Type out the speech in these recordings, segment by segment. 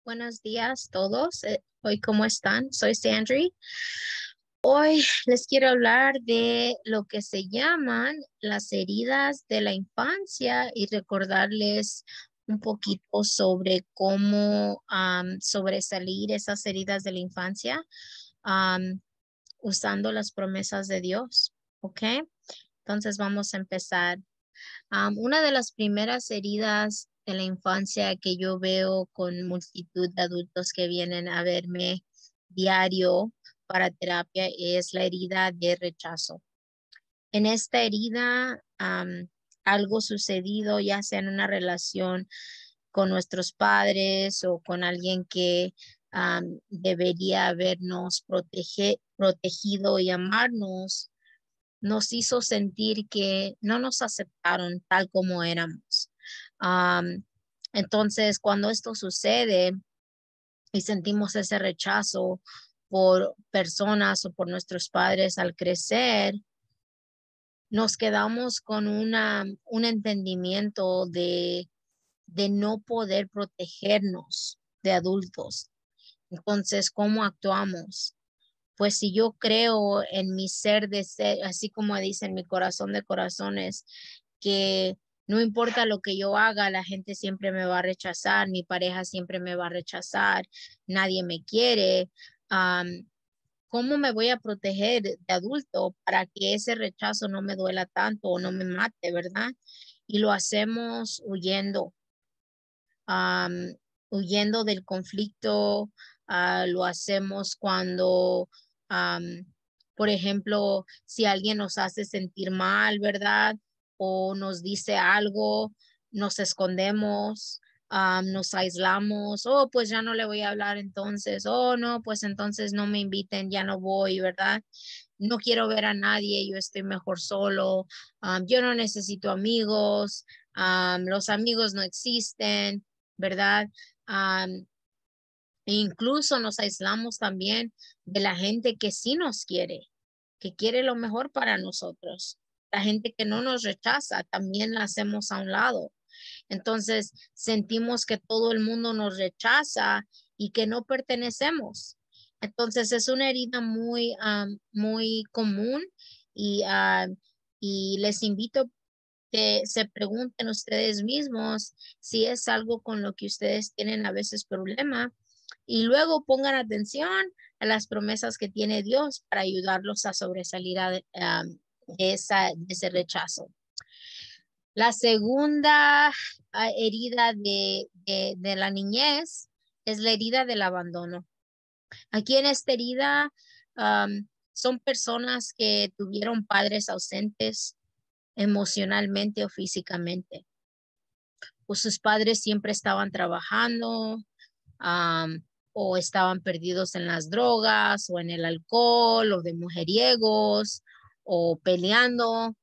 Buenos días todos. Hoy, ¿cómo están? Soy Sandri. Hoy les quiero hablar de lo que se llaman las heridas de la infancia y recordarles un poquito sobre cómo sobresalir esas heridas de la infancia am, usando las promesas de Dios. ¿Ok? Entonces vamos a empezar. Una de las primeras heridas de la infancia que yo veo con multitud de adultos que vienen a verme diario para terapia es la herida de rechazo. En esta herida, algo sucedido, ya sea en una relación con nuestros padres o con alguien que debería habernos protegido y amarnos, nos hizo sentir que no nos aceptaron tal como éramos. Am, entonces, cuando esto sucede y sentimos ese rechazo por personas o por nuestros padres al crecer, nos quedamos con un entendimiento de no poder protegernos de adultos. Entonces, ¿cómo actuamos? Pues si yo creo en mi ser de ser, así como dice en mi corazón de corazones, que no importa lo que yo haga, la gente siempre me va a rechazar, mi pareja siempre me va a rechazar, nadie me quiere. ¿Cómo me voy a proteger de adulto para que ese rechazo no me duela tanto o no me mate, verdad? Y lo hacemos am, huyendo del conflicto. Lo hacemos cuando, am, por ejemplo, si alguien nos hace sentir mal, ¿verdad? O nos dice algo, nos escondemos, nos aislamos. Oh, pues ya no le voy a hablar entonces. Oh, no, pues entonces no me inviten, ya no voy, ¿verdad? No quiero ver a nadie, yo estoy mejor solo. Yo no necesito amigos. Los amigos no existen, ¿verdad? Am, e incluso nos aislamos también de la gente que sí nos quiere, que quiere lo mejor para nosotros. La gente que no nos rechaza, también la hacemos a un lado. Entonces sentimos que todo el mundo nos rechaza y que no pertenecemos. Entonces es una herida muy común y, y les invito que se pregunten ustedes mismos si es algo con lo que ustedes tienen a veces problema y luego pongan atención a las promesas que tiene Dios para ayudarlos a sobresalir de ese rechazo. La segunda herida de la niñez es la herida del abandono. Aquí en esta herida son personas que tuvieron padres ausentes emocionalmente o físicamente. O sus padres siempre estaban trabajando, am, o estaban perdidos en las drogas o en el alcohol o de mujeriegos o peleando,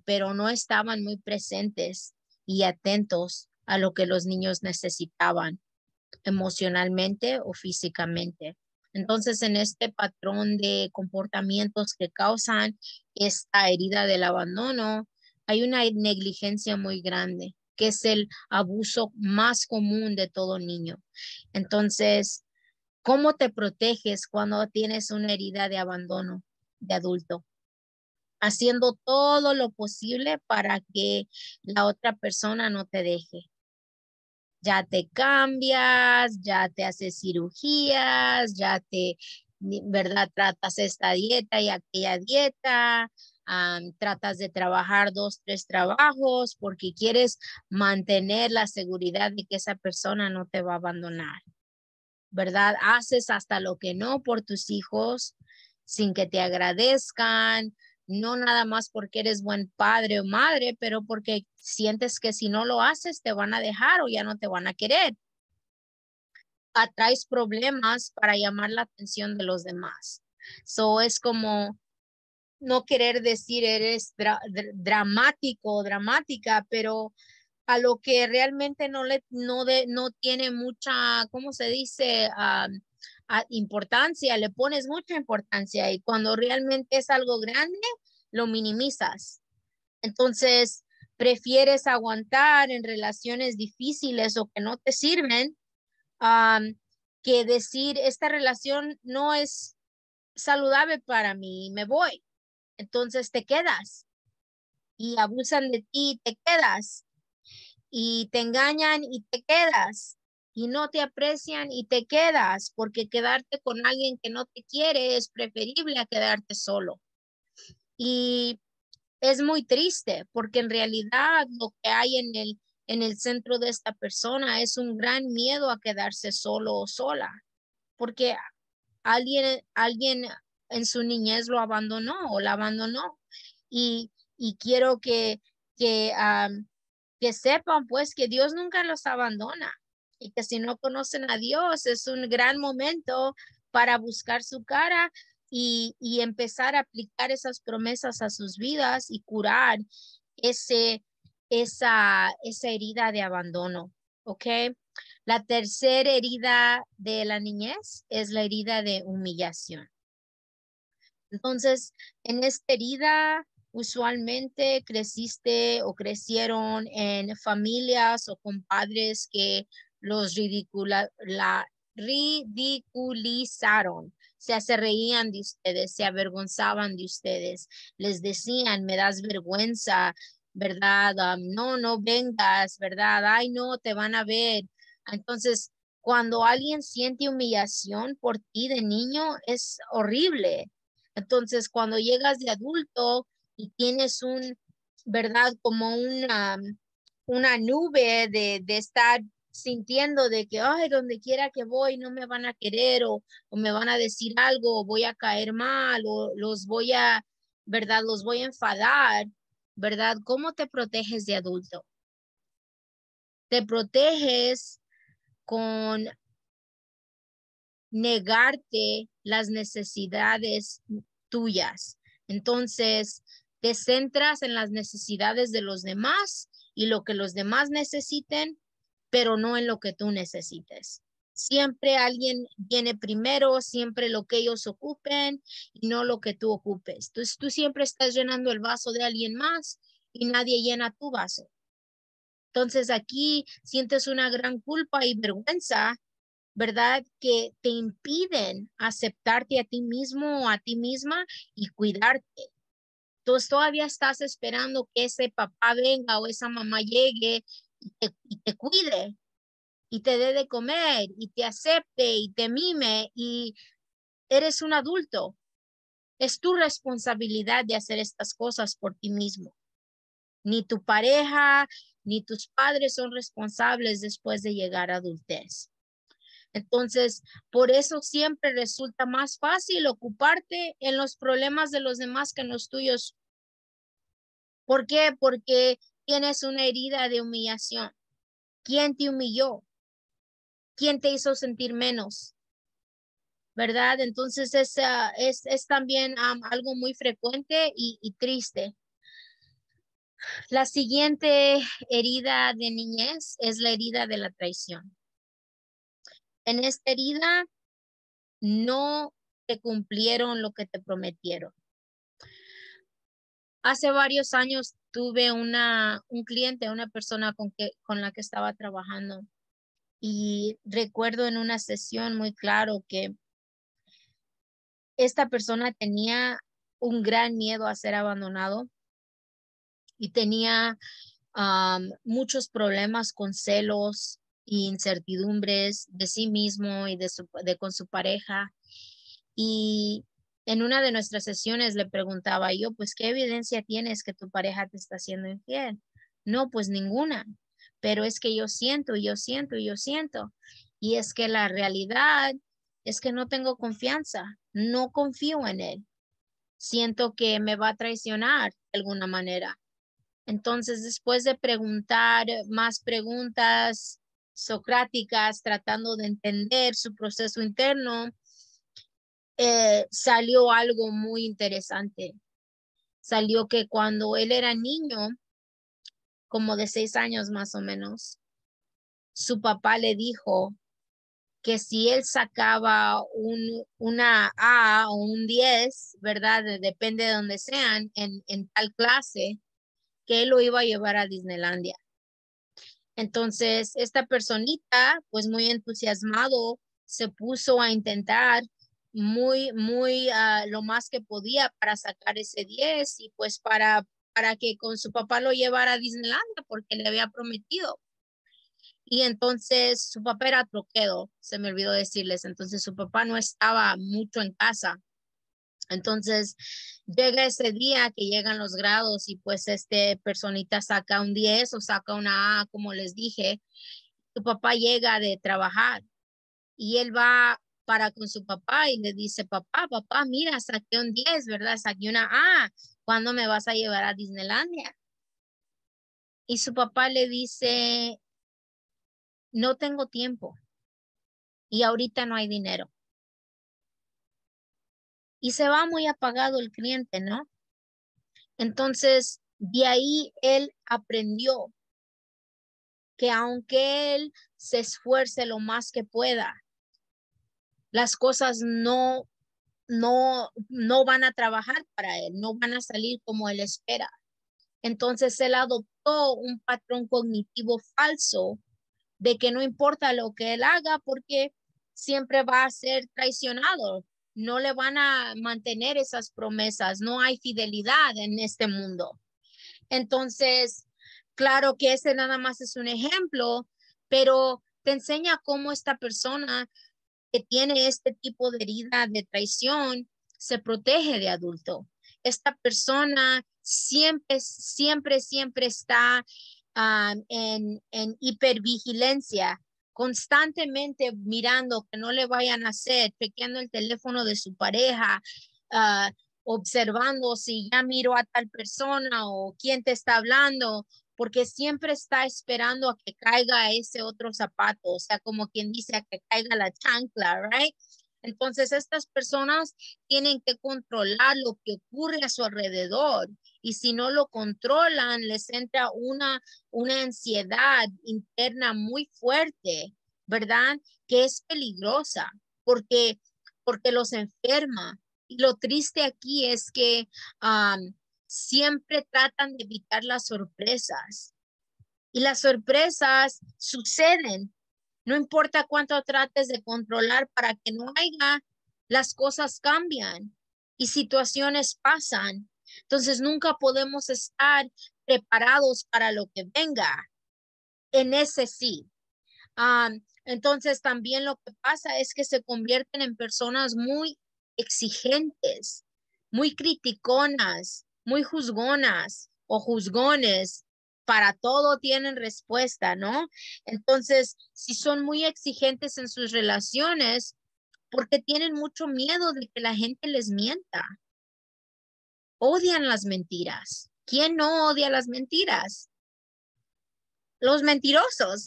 pero no estaban muy presentes y atentos a lo que los niños necesitaban emocionalmente o físicamente. Entonces, en este patrón de comportamientos que causan esta herida del abandono, hay una negligencia muy grande, que es el abuso más común de todo niño. Entonces, ¿cómo te proteges cuando tienes una herida de abandono de adulto? Haciendo todo lo posible para que la otra persona no te deje. Ya te cambias, ya te haces cirugías, ¿verdad? Tratas esta dieta y aquella dieta, tratas de trabajar dos, tres trabajos porque quieres mantener la seguridad de que esa persona no te va a abandonar, ¿verdad? Haces hasta lo que no por tus hijos sin que te agradezcan, no nada más porque eres buen padre o madre, pero porque sientes que si no lo haces te van a dejar o ya no te van a querer. Atraes problemas para llamar la atención de los demás. So es como no querer decir eres dramático o dramática, pero a lo que realmente no tiene mucha, ¿cómo se dice? Importancia, le pones mucha importancia y cuando realmente es algo grande, lo minimizas. Entonces, prefieres aguantar en relaciones difíciles o que no te sirven que decir, esta relación no es saludable para mí, me voy. Entonces te quedas y abusan de ti, te quedas y te engañan y te quedas y no te aprecian y te quedas, porque quedarte con alguien que no te quiere es preferible a quedarte solo. Y es muy triste porque en realidad lo que hay en el centro de esta persona es un gran miedo a quedarse solo o sola, porque alguien en su niñez lo abandonó o la abandonó. Y quiero que sepan pues que Dios nunca los abandona y que si no conocen a Dios es un gran momento para buscar su cara y empezar a aplicar esas promesas a sus vidas y curar ese, esa herida de abandono, ¿ok? La tercera herida de la niñez es la herida de humillación. Entonces, en esta herida, usualmente creciste o crecieron en familias o con padres que los ridiculizaron. O sea, se reían de ustedes, se avergonzaban de ustedes, les decían, me das vergüenza, ¿verdad? No, no vengas, ¿verdad? Ay, no, te van a ver. Entonces, cuando alguien siente humillación por ti de niño, es horrible. Entonces, cuando llegas de adulto y tienes ¿verdad? Como una nube de estar sintiendo de que, ay, donde quiera que voy no me van a querer o me van a decir algo, o voy a caer mal, o ¿verdad? Los voy a enfadar, ¿verdad? ¿Cómo te proteges de adulto? Te proteges con negarte las necesidades tuyas. Entonces, te centras en las necesidades de los demás y lo que los demás necesiten, pero no en lo que tú necesites. Siempre alguien viene primero, siempre lo que ellos ocupen y no lo que tú ocupes. Entonces, tú siempre estás llenando el vaso de alguien más y nadie llena tu vaso. Entonces, aquí sientes una gran culpa y vergüenza, ¿verdad? Que te impiden aceptarte a ti mismo o a ti misma y cuidarte. Entonces todavía estás esperando que ese papá venga o esa mamá llegue y te cuide y te dé de comer y te acepte y te mime y eres un adulto. Es tu responsabilidad de hacer estas cosas por ti mismo. Ni tu pareja ni tus padres son responsables después de llegar a adultez. Entonces, por eso siempre resulta más fácil ocuparte en los problemas de los demás que en los tuyos. ¿Por qué? Porque tienes una herida de humillación. ¿Quién te humilló? ¿Quién te hizo sentir menos? ¿Verdad? Entonces es también algo muy frecuente y triste. La siguiente herida de niñez es la herida de la traición. En esta herida no te cumplieron lo que te prometieron. Hace varios años tuve un cliente, una persona con la que estaba trabajando y recuerdo en una sesión muy claro que esta persona tenía un gran miedo a ser abandonado y tenía muchos problemas con celos e incertidumbres de sí mismo y con su pareja. Y en una de nuestras sesiones le preguntaba yo, pues, ¿qué evidencia tienes que tu pareja te está haciendo infiel? No, pues ninguna, pero es que yo siento, yo siento, yo siento. Y es que la realidad es que no tengo confianza, no confío en él. Siento que me va a traicionar de alguna manera. Entonces, después de preguntar más preguntas socráticas, tratando de entender su proceso interno, salió algo muy interesante. Salió que cuando él era niño, como de 6 años más o menos, su papá le dijo que si él sacaba una A o un 10, ¿verdad? Depende de donde sean, en tal clase, que él lo iba a llevar a Disneylandia. Entonces, esta personita, pues muy entusiasmado, se puso a intentar lo más que podía para sacar ese 10 y pues para que con su papá lo llevara a Disneylandia porque le había prometido. Y entonces su papá era troquero, se me olvidó decirles, entonces su papá no estaba mucho en casa. Entonces llega ese día que llegan los grados y pues este personita saca un 10 o saca una A, como les dije. Tu papá llega de trabajar y él va para con su papá y le dice, papá, mira, saqué un 10, ¿verdad? Saqué una A. ¿Cuándo me vas a llevar a Disneylandia? Y su papá le dice, no tengo tiempo y ahorita no hay dinero. Y se va muy apagado el cliente, ¿no? Entonces, de ahí él aprendió que aunque él se esfuerce lo más que pueda, las cosas no van a trabajar para él, no van a salir como él espera. Entonces él adoptó un patrón cognitivo falso de que no importa lo que él haga porque siempre va a ser traicionado. No le van a mantener esas promesas, no hay fidelidad en este mundo. Entonces, claro que ese nada más es un ejemplo, pero te enseña cómo esta persona que tiene este tipo de herida de traición se protege de adulto. Esta persona siempre está en hipervigilancia, constantemente mirando que no le vayan a hacer, chequeando el teléfono de su pareja, uh, observando si ya miró a tal persona o quién te está hablando, porque siempre está esperando a que caiga ese otro zapato, o sea, como quien dice, a que caiga la chancla, right? Entonces, estas personas tienen que controlar lo que ocurre a su alrededor y si no lo controlan, les entra una ansiedad interna muy fuerte, ¿verdad? Que es peligrosa porque, porque los enferma. Y lo triste aquí es que siempre tratan de evitar las sorpresas. Y las sorpresas suceden. No importa cuánto trates de controlar para que no haya, las cosas cambian y situaciones pasan. Entonces nunca podemos estar preparados para lo que venga. En ese sí. Entonces también lo que pasa es que se convierten en personas muy exigentes, muy criticonas, muy juzgonas o juzgones. Para todo tienen respuesta, ¿no? Entonces, si son muy exigentes en sus relaciones, porque tienen mucho miedo de que la gente les mienta. Odian las mentiras. ¿Quién no odia las mentiras? Los mentirosos.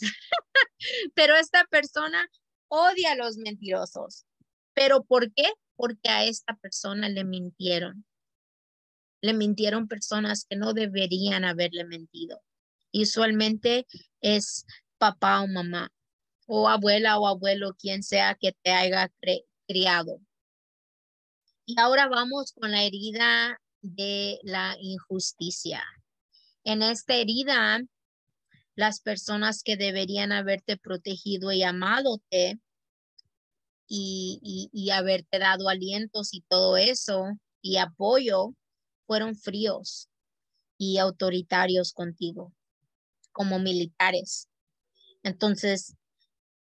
Pero esta persona odia a los mentirosos. ¿Pero por qué? Porque a esta persona le mintieron. Le mintieron personas que no deberían haberle mentido. Y usualmente es papá o mamá, o abuela o abuelo, quien sea que te haya criado. Y ahora vamos con la herida de la injusticia. En esta herida, las personas que deberían haberte protegido y amado y haberte dado alientos y todo eso y apoyo fueron fríos y autoritarios contigo, como militares. Entonces,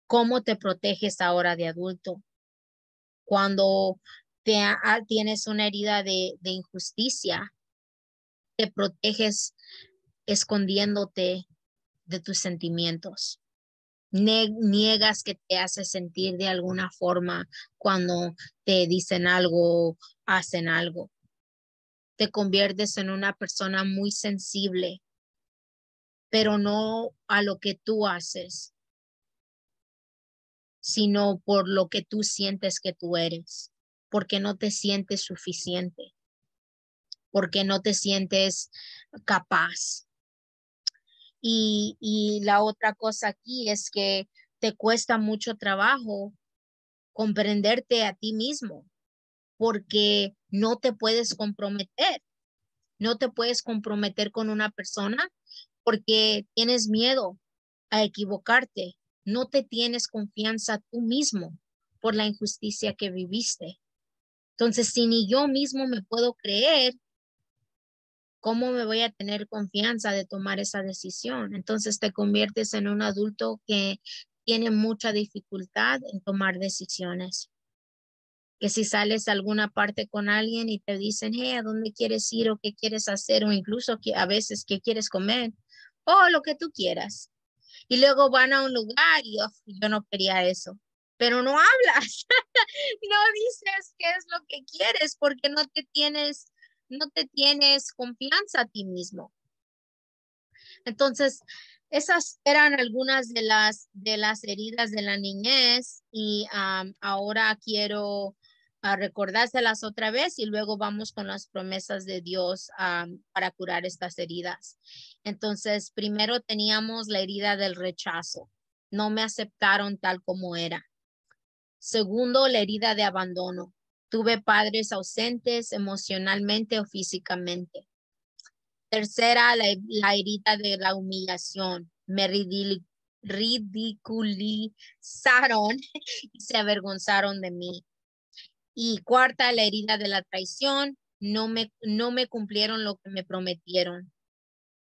¿cómo te proteges ahora de adulto? Cuando tienes una herida de injusticia, te proteges escondiéndote de tus sentimientos. Niegas que te hace sentir de alguna forma cuando te dicen algo, hacen algo. Te conviertes en una persona muy sensible, pero no a lo que tú haces, sino por lo que tú sientes que tú eres, porque no te sientes suficiente, porque no te sientes capaz. Y la otra cosa aquí es que te cuesta mucho trabajo comprenderte a ti mismo porque no te puedes comprometer. No te puedes comprometer con una persona porque tienes miedo a equivocarte. No te tienes confianza tú mismo por la injusticia que viviste. Entonces, si ni yo mismo me puedo creer, ¿cómo me voy a tener confianza de tomar esa decisión? Entonces te conviertes en un adulto que tiene mucha dificultad en tomar decisiones. Que si sales a alguna parte con alguien y te dicen, hey, ¿a dónde quieres ir o qué quieres hacer? O incluso que a veces qué quieres comer o lo que tú quieras. Y luego van a un lugar y "Oh, yo no quería eso". Pero no hablas, no dices qué es lo que quieres porque no te tienes confianza a ti mismo. Entonces, esas eran algunas de las heridas de la niñez y ahora quiero recordárselas otra vez y luego vamos con las promesas de Dios para curar estas heridas. Entonces, primero teníamos la herida del rechazo. No me aceptaron tal como era. Segundo, la herida de abandono. Tuve padres ausentes emocionalmente o físicamente. Tercera, la herida de la humillación. Me ridiculizaron y se avergonzaron de mí. Y cuarta, la herida de la traición. No me cumplieron lo que me prometieron.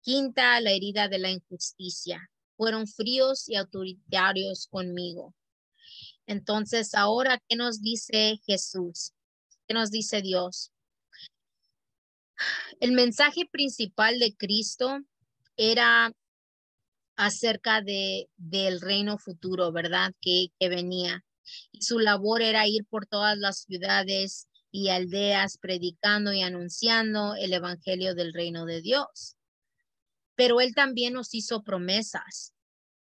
Quinta, la herida de la injusticia. Fueron fríos y autoritarios conmigo. Entonces, ahora, ¿qué nos dice Jesús? ¿Qué nos dice Dios? El mensaje principal de Cristo era acerca del reino futuro, ¿verdad? Que venía. Y su labor era ir por todas las ciudades y aldeas predicando y anunciando el evangelio del reino de Dios. Pero él también nos hizo promesas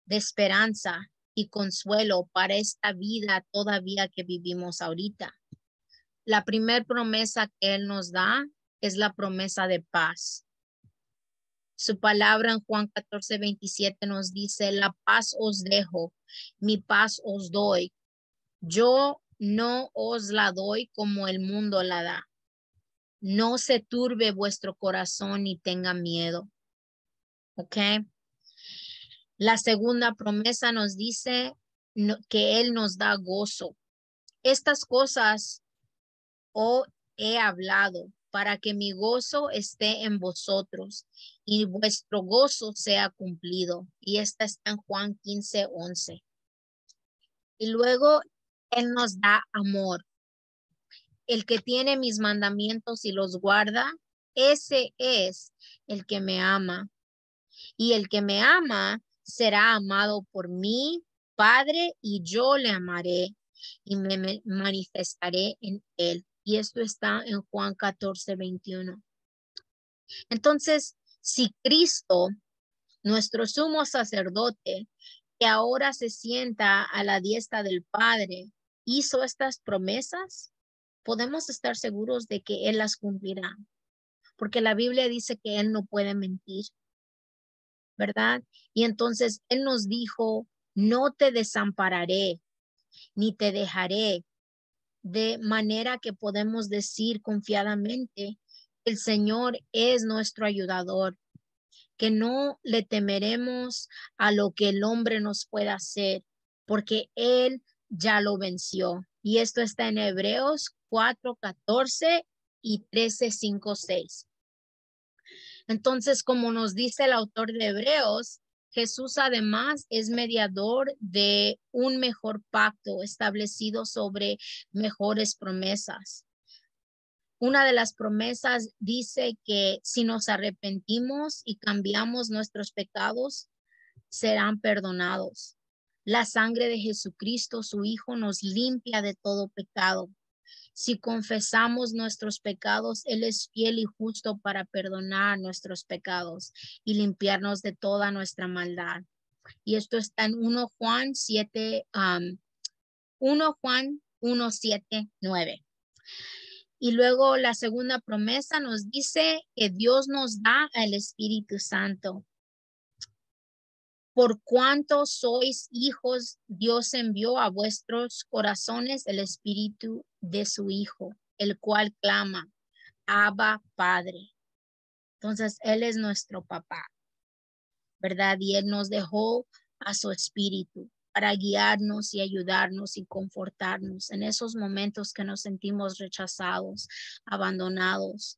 de esperanza y consuelo para esta vida todavía que vivimos ahorita. La primera promesa que él nos da es la promesa de paz. Su palabra en Juan 14:27 nos dice, la paz os dejo, mi paz os doy. Yo no os la doy como el mundo la da. No se turbe vuestro corazón ni tenga miedo. ¿Ok? La segunda promesa nos dice que Él nos da gozo. Estas cosas os he hablado para que mi gozo esté en vosotros y vuestro gozo sea cumplido. Y esta está en Juan 15:11. Y luego Él nos da amor. El que tiene mis mandamientos y los guarda, ese es el que me ama. Y el que me ama será amado por mí, Padre, y yo le amaré y me manifestaré en él. Y esto está en Juan 14:21. Entonces, si Cristo, nuestro sumo sacerdote, que ahora se sienta a la diestra del Padre, hizo estas promesas, podemos estar seguros de que Él las cumplirá, porque la Biblia dice que Él no puede mentir, ¿verdad? Y entonces Él nos dijo, no te desampararé, ni te dejaré, de manera que podemos decir confiadamente, el Señor es nuestro ayudador, que no le temeremos a lo que el hombre nos pueda hacer, porque Él ya lo venció. Y esto está en Hebreos 4:14 y 13:5-6. Entonces, como nos dice el autor de Hebreos, Jesús además es mediador de un mejor pacto establecido sobre mejores promesas. Una de las promesas dice que si nos arrepentimos y cambiamos nuestros pecados, serán perdonados. La sangre de Jesucristo, su Hijo, nos limpia de todo pecado. Si confesamos nuestros pecados, Él es fiel y justo para perdonar nuestros pecados y limpiarnos de toda nuestra maldad. Y esto está en 1 Juan 7, 1 Juan 1, 7, 9. Y luego la segunda promesa nos dice que Dios nos da el Espíritu Santo. Por cuanto sois hijos, Dios envió a vuestros corazones el Espíritu de su Hijo, el cual clama, Abba, Padre. Entonces, Él es nuestro papá, ¿verdad? Y Él nos dejó a su espíritu para guiarnos y ayudarnos y confortarnos en esos momentos que nos sentimos rechazados, abandonados,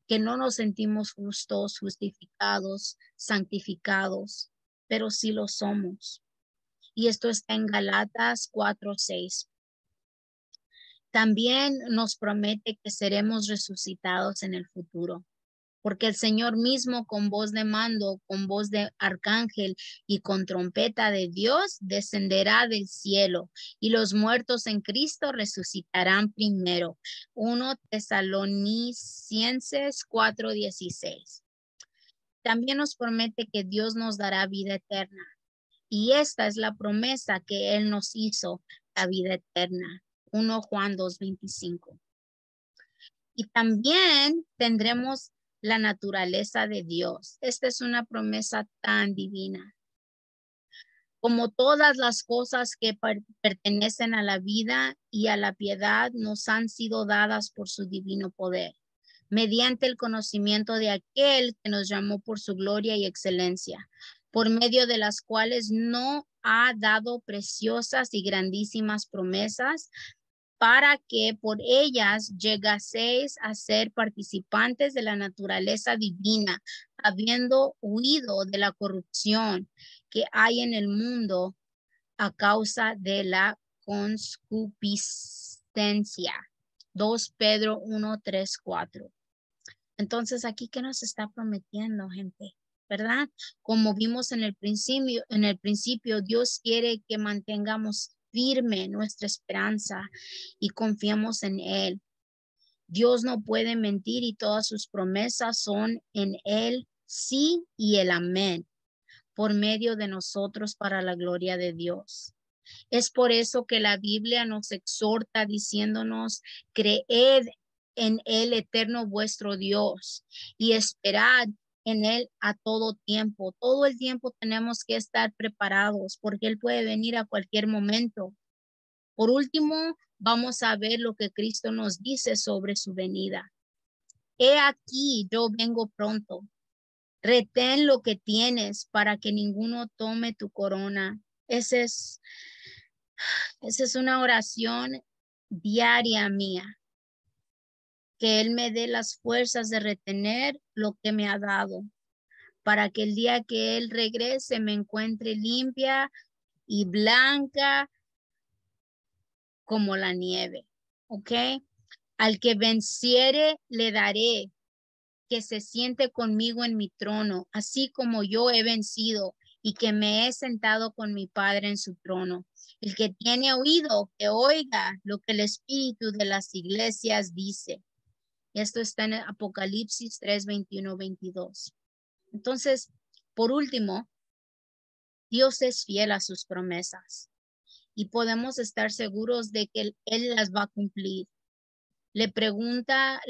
que no nos sentimos justos, justificados, santificados, pero sí lo somos. Y esto está en Galatas 4:6. También nos promete que seremos resucitados en el futuro, porque el Señor mismo con voz de mando, con voz de arcángel y con trompeta de Dios descenderá del cielo y los muertos en Cristo resucitarán primero. 1 Tesalonicenses 4:16. También nos promete que Dios nos dará vida eterna y esta es la promesa que Él nos hizo, la vida eterna. 1 Juan 2:25. Y también tendremos la naturaleza de Dios. Esta es una promesa tan divina. Como todas las cosas que pertenecen a la vida y a la piedad nos han sido dadas por su divino poder, mediante el conocimiento de aquel que nos llamó por su gloria y excelencia, por medio de las cuales no ha dado preciosas y grandísimas promesas, para que por ellas llegaseis a ser participantes de la naturaleza divina, habiendo huido de la corrupción que hay en el mundo a causa de la concupiscencia. 2 Pedro 1:3-4. Entonces, aquí, ¿qué nos está prometiendo, gente? ¿Verdad? Como vimos en el principio, Dios quiere que mantengamos firme nuestra esperanza y confiemos en Él. Dios no puede mentir y todas sus promesas son en Él sí y el amén, por medio de nosotros para la gloria de Dios. Es por eso que la Biblia nos exhorta diciéndonos, creed en el eterno vuestro Dios y esperad en Él a todo tiempo. Todo el tiempo tenemos que estar preparados porque Él puede venir a cualquier momento. Por último, vamos a ver lo que Cristo nos dice sobre su venida. He aquí, yo vengo pronto. Retén lo que tienes para que ninguno tome tu corona. Esa es una oración diaria mía. Que Él me dé las fuerzas de retener lo que me ha dado, para que el día que Él regrese me encuentre limpia y blanca como la nieve. ¿Ok? Al que venciere le daré que se siente conmigo en mi trono, así como yo he vencido y que me he sentado con mi Padre en su trono. El que tiene oído, que oiga lo que el Espíritu de las iglesias dice. Esto está en Apocalipsis 3:21-22. Entonces, por último, Dios es fiel a sus promesas y podemos estar seguros de que Él las va a cumplir. La pregunta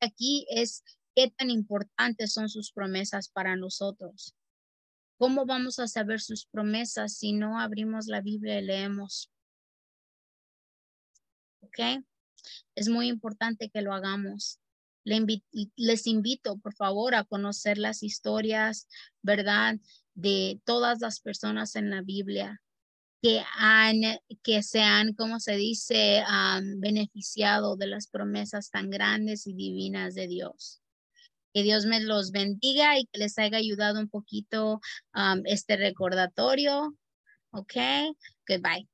aquí es, ¿qué tan importantes son sus promesas para nosotros? ¿Cómo vamos a saber sus promesas si no abrimos la Biblia y leemos? ¿Ok? Es muy importante que lo hagamos. Les invito, por favor, a conocer las historias, ¿verdad? De todas las personas en la Biblia que se han, ¿cómo se dice?, beneficiado de las promesas tan grandes y divinas de Dios. Que Dios me los bendiga y que les haya ayudado un poquito este recordatorio. Ok, goodbye.